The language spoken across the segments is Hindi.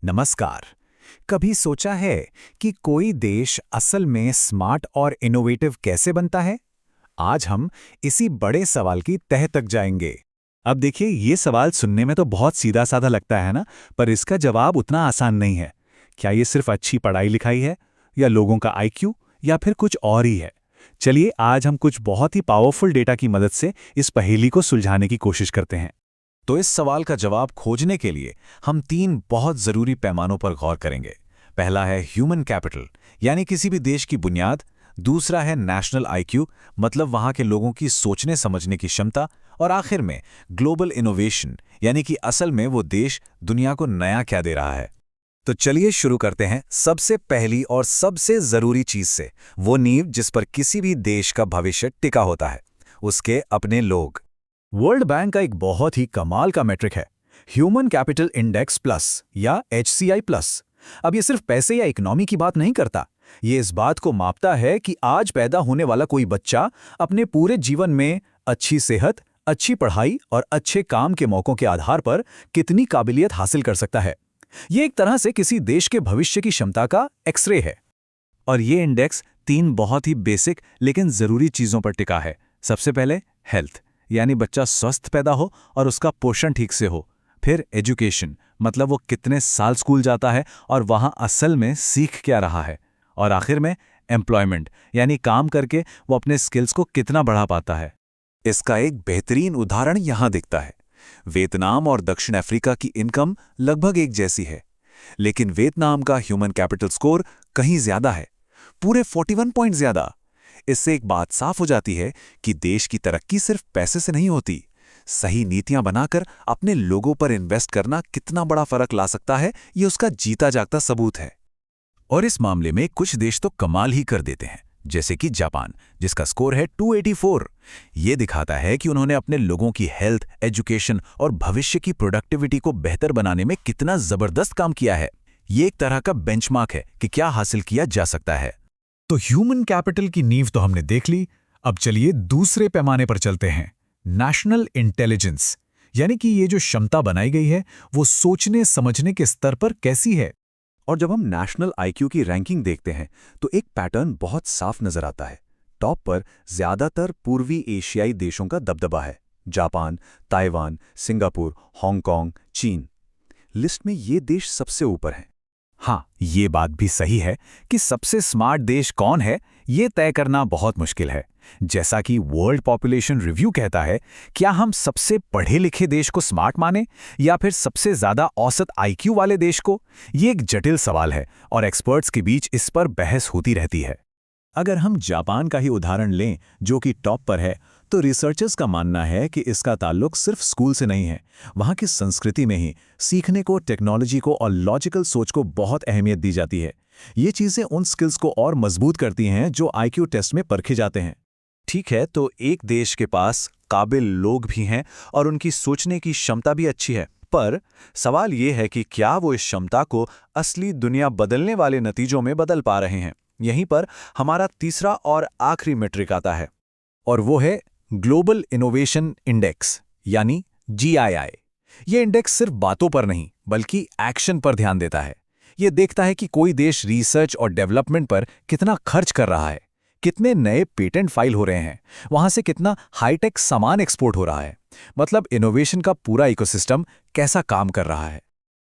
नमस्कार। कभी सोचा है कि कोई देश असल में स्मार्ट और इनोवेटिव कैसे बनता है? आज हम इसी बड़े सवाल की तह तक जाएंगे। अब देखिए, ये सवाल सुनने में तो बहुत सीधा साधा लगता है ना, पर इसका जवाब उतना आसान नहीं है। क्या ये सिर्फ अच्छी पढ़ाई लिखाई है, या लोगों का आईक्यू, या फिर कुछ और ही है? चलिए आज हम कुछ बहुत ही पावरफुल डेटा की मदद से इस पहेली को सुलझाने की कोशिश करते हैं। तो इस सवाल का जवाब खोजने के लिए हम तीन बहुत जरूरी पैमानों पर गौर करेंगे। पहला है ह्यूमन कैपिटल, यानी किसी भी देश की बुनियाद। दूसरा है नेशनल आईक्यू, मतलब वहां के लोगों की सोचने समझने की क्षमता। और आखिर में ग्लोबल इनोवेशन, यानी कि असल में वो देश दुनिया को नया क्या दे रहा है। तो चलिए शुरू करते हैं सबसे पहली और सबसे जरूरी चीज से, वो नींव जिस पर किसी भी देश का भविष्य टिका होता है, उसके अपने लोग। वर्ल्ड बैंक का एक बहुत ही कमाल का मेट्रिक है, ह्यूमन कैपिटल इंडेक्स प्लस या HCI प्लस। अब ये सिर्फ पैसे या इकोनॉमी की बात नहीं करता, ये इस बात को मापता है कि आज पैदा होने वाला कोई बच्चा अपने पूरे जीवन में अच्छी सेहत, अच्छी पढ़ाई और अच्छे काम के मौकों के आधार पर कितनी काबिलियत हासिल कर सकता है। ये एक तरह से किसी देश के भविष्य की क्षमता का एक्सरे है। और ये इंडेक्स तीन बहुत ही बेसिक लेकिन ज़रूरी चीज़ों पर टिका है। सबसे पहले हेल्थ, यानी बच्चा स्वस्थ पैदा हो और उसका पोषण ठीक से हो। फिर एजुकेशन, मतलब वो कितने साल स्कूल जाता है और वहाँ असल में सीख क्या रहा है। और आखिर में एम्प्लॉयमेंट, यानी काम करके वो अपने स्किल्स को कितना बढ़ा पाता है। इसका एक बेहतरीन उदाहरण यहाँ दिखता है। वियतनाम और दक्षिण अफ्रीका की इनकम लगभग एक जैसी है, लेकिन वियतनाम का ह्यूमन कैपिटल स्कोर कहीं ज्यादा है, पूरे 41 पॉइंट ज्यादा। इससे एक बात साफ हो जाती है कि देश की तरक्की सिर्फ पैसे से नहीं होती, सही नीतियां बनाकर अपने लोगों पर इन्वेस्ट करना कितना बड़ा फर्क ला सकता है, ये उसका जीता जागता सबूत है। और इस मामले में कुछ देश तो कमाल ही कर देते हैं, जैसे कि जापान, जिसका स्कोर है 284। ये दिखाता है कि उन्होंने अपने लोगों की हेल्थ, एजुकेशन और भविष्य की प्रोडक्टिविटी को बेहतर बनाने में कितना जबरदस्त काम किया है। ये एक तरह का बेंचमार्क है कि क्या हासिल किया जा सकता है। तो ह्यूमन कैपिटल की नींव तो हमने देख ली, अब चलिए दूसरे पैमाने पर चलते हैं, नेशनल इंटेलिजेंस। यानी कि ये जो क्षमता बनाई गई है वो सोचने समझने के स्तर पर कैसी है। और जब हम नेशनल आईक्यू की रैंकिंग देखते हैं तो एक पैटर्न बहुत साफ नजर आता है। टॉप पर ज्यादातर पूर्वी एशियाई देशों का दबदबा है, जापान, ताइवान, सिंगापुर, हांगकांग, चीन। लिस्ट में ये देश सबसे ऊपर हैं। हाँ, ये बात भी सही है कि सबसे स्मार्ट देश कौन है ये तय करना बहुत मुश्किल है। जैसा कि वर्ल्ड पॉपुलेशन रिव्यू कहता है, क्या हम सबसे पढ़े लिखे देश को स्मार्ट माने या फिर सबसे ज्यादा औसत आईक्यू वाले देश को? ये एक जटिल सवाल है और एक्सपर्ट्स के बीच इस पर बहस होती रहती है। अगर हम जापान का ही उदाहरण लें, जो कि टॉप पर है, तो रिसर्चर्स का मानना है कि इसका ताल्लुक सिर्फ स्कूल से नहीं है। वहाँ की संस्कृति में ही सीखने को, टेक्नोलॉजी को और लॉजिकल सोच को बहुत अहमियत दी जाती है। ये चीज़ें उन स्किल्स को और मजबूत करती हैं जो आईक्यू टेस्ट में परखे जाते हैं। ठीक है, तो एक देश के पास काबिल लोग भी हैं और उनकी सोचने की क्षमता भी अच्छी है, पर सवाल ये है कि क्या वो इस क्षमता को असली दुनिया बदलने वाले नतीजों में बदल पा रहे हैं। यहीं पर हमारा तीसरा और आखिरी मेट्रिक आता है, और वो है ग्लोबल इनोवेशन इंडेक्स, यानी GII। ये इंडेक्स सिर्फ बातों पर नहीं बल्कि एक्शन पर ध्यान देता है। ये देखता है कि कोई देश रिसर्च और डेवलपमेंट पर कितना खर्च कर रहा है, कितने नए पेटेंट फाइल हो रहे हैं, वहां से कितना हाईटेक सामान एक्सपोर्ट हो रहा है, मतलब इनोवेशन का पूरा इकोसिस्टम कैसा काम कर रहा है।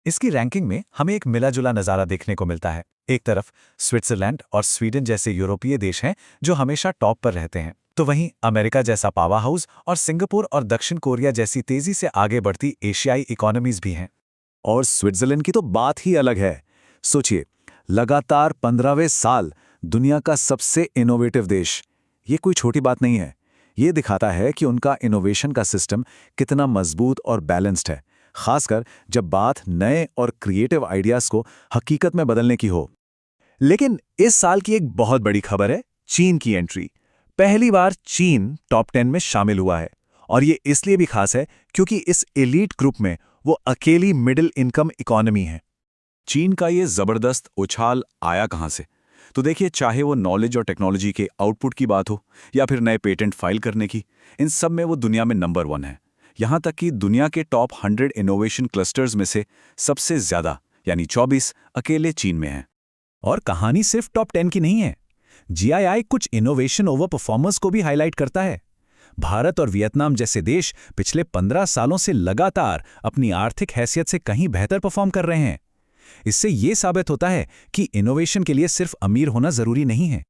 इसकी रैंकिंग में हमें एक मिला-जुला नज़ारा देखने को मिलता है। एक तरफ स्विट्जरलैंड और स्वीडन जैसे यूरोपीय देश हैं जो हमेशा टॉप पर रहते हैं, तो वहीं अमेरिका जैसा पावर हाउस और सिंगापुर और दक्षिण कोरिया जैसी तेजी से आगे बढ़ती एशियाई इकोनॉमीज भी हैं। और स्विट्जरलैंड की तो बात ही अलग है। सोचिए, लगातार 15वें साल दुनिया का सबसे इनोवेटिव देश। ये कोई छोटी बात नहीं है। ये दिखाता है कि उनका इनोवेशन का सिस्टम कितना मजबूत और बैलेंस्ड है, खासकर जब बात नए और क्रिएटिव आइडियाज को हकीकत में बदलने की हो। लेकिन इस साल की एक बहुत बड़ी खबर है चीन की एंट्री। पहली बार चीन टॉप 10 में शामिल हुआ है, और ये इसलिए भी खास है क्योंकि इस एलीट ग्रुप में वो अकेली मिडिल इनकम इकोनॉमी है। चीन का ये जबरदस्त उछाल आया कहां से? तो देखिए, चाहे वो नॉलेज और टेक्नोलॉजी के आउटपुट की बात हो या फिर नए पेटेंट फाइल करने की, इन सब में वो दुनिया में नंबर 1 है। यहां तक कि दुनिया के टॉप 100 इनोवेशन क्लस्टर्स में से सबसे ज्यादा यानी 24 अकेले चीन में हैं। और कहानी सिर्फ टॉप 10 की नहीं है। जीआईआई कुछ इनोवेशन ओवर परफॉर्मेंस को भी हाईलाइट करता है। भारत और वियतनाम जैसे देश पिछले 15 सालों से लगातार अपनी आर्थिक हैसियत से कहीं बेहतर परफॉर्म कर रहे हैं। इससे यह साबित होता है कि इनोवेशन के लिए सिर्फ अमीर होना जरूरी नहीं है।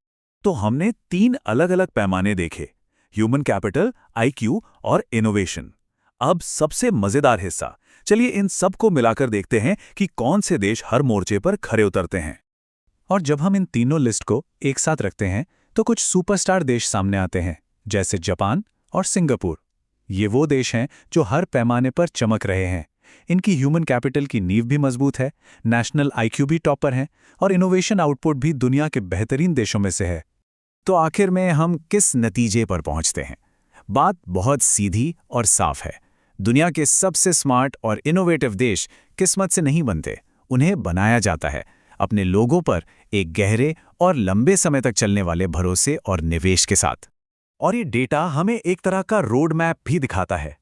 तो हमने 3 अलग-अलग पैमाने देखे, ह्यूमन कैपिटल, आईक्यू और इनोवेशन। अब सबसे मजेदार हिस्सा, चलिए इन सब को मिलाकर देखते हैं कि कौन से देश हर मोर्चे पर खरे उतरते हैं। और जब हम इन तीनों लिस्ट को एक साथ रखते हैं तो कुछ सुपरस्टार देश सामने आते हैं, जैसे जापान और सिंगापुर। ये वो देश हैं जो हर पैमाने पर चमक रहे हैं। इनकी ह्यूमन कैपिटल की नींव भी मजबूत है, नेशनल आईक्यू भी टॉपर हैं और इनोवेशन आउटपुट भी दुनिया के बेहतरीन देशों में से है। तो आखिर में हम किस नतीजे पर पहुंचते हैं? बात बहुत सीधी और साफ है। दुनिया के सबसे स्मार्ट और इनोवेटिव देश किस्मत से नहीं बनते, उन्हें बनाया जाता है अपने लोगों पर एक गहरे और लंबे समय तक चलने वाले भरोसे और निवेश के साथ। और ये डेटा हमें एक तरह का रोड मैप भी दिखाता है।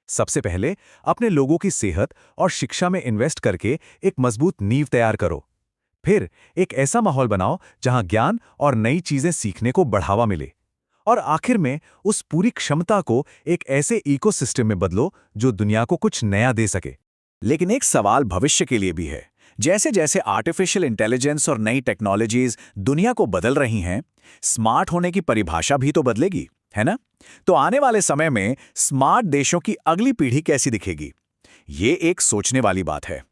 सबसे पहले अपने लोगों की सेहत और शिक्षा में इन्वेस्ट करके एक मजबूत नींव तैयार करो। फिर एक ऐसा माहौल बनाओ जहां ज्ञान और नई चीजें सीखने को बढ़ावा मिले। और आखिर में उस पूरी क्षमता को एक ऐसे इकोसिस्टम में बदलो जो दुनिया को कुछ नया दे सके। लेकिन एक सवाल भविष्य के लिए भी है। जैसे जैसे आर्टिफिशियल इंटेलिजेंस और नई टेक्नोलॉजीज दुनिया को बदल रही हैं, स्मार्ट होने की परिभाषा भी तो बदलेगी, है ना? तो आने वाले समय में स्मार्ट देशों की अगली पीढ़ी कैसी दिखेगी? ये एक सोचने वाली बात है।